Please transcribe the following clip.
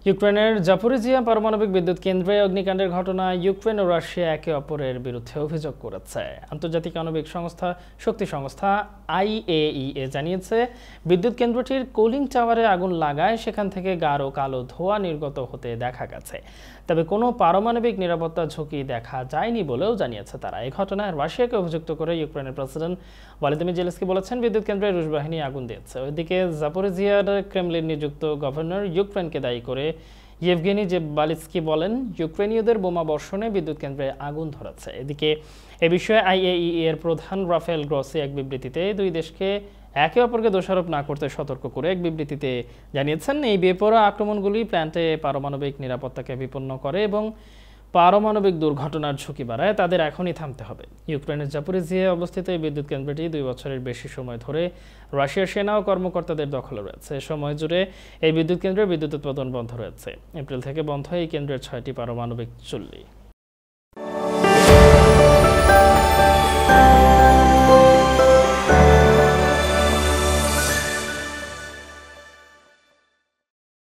ইউক্রেনের জাপোরিজিয়া পারমাণবিক বিদ্যুৎ কেন্দ্রে অগ্নিকাণ্ডের ঘটনায় ইউক্রেন ও রাশিয়া একে অপরের বিরুদ্ধে অভিযোগ করেছে। আন্তর্জাতিক আণবিক শক্তি সংস্থা আইএইএ জানিয়েছে, বিদ্যুৎ কেন্দ্রটির কুলিং টাওয়ারে আগুন লাগায় সেখান থেকে গাঢ় কালো ধোঁয়া নির্গত হতে দেখা গেছে। তবে কোনো পারমাণবিক নিরাপত্তা ঝুঁকি দেখা যায়নি বলেও জানিয়েছে তারা। এই ঘটনায় রাশিয়াকে অভিযুক্ত করে ইউক্রেনের প্রেসিডেন্ট ভলোদিমির জেলেনস্কি বলেছেন, বিদ্যুৎ কেন্দ্রে রুশ বাহিনী আগুন দিয়েছে। ওইদিকে জাপোরিজিয়ার ক্রেমলিন নিযুক্ত গভর্নর ইউক্রেনকে দায়ী করে ইয়েভগেনি জেবালিৎস্কি বলেন, ইউক্রেনীয়দের বোমা বর্ষণে বিদ্যুৎ কেন্দ্রে আগুন ধরেছে। এদিকে এ বিষয়ে আইএইএ এর প্রধান রাফায়েল গ্রসি এক বিবৃতিতে দুই দেশকে একে অপরকে দোষারোপ না করতে সতর্ক করে এক বিবৃতিতে জানিয়েছেন, এই বেপরোয়া আক্রমণগুলি প্ল্যান্টে পারমাণবিক নিরাপত্তাকে বিপন্ন করে এবং পারমাণবিক দুর্ঘটনার ঝুঁকি বাড়ায়। তাদের এখনই থামতে হবে। ইউক্রেনের জাপোরিজিয়ায় অবস্থিত এই বিদ্যুৎ কেন্দ্রটি 2 বছরের বেশি সময় ধরে রাশিয়ার সেনা ও কর্মকর্তাদের দখলে রয়েছে। সময় জুড়ে এই বিদ্যুৎ কেন্দ্রে বিদ্যুৎ উৎপাদন বন্ধ রয়েছে। এপ্রিল থেকে বন্ধ এই কেন্দ্রের 6টি পারমাণবিক চুল্লি।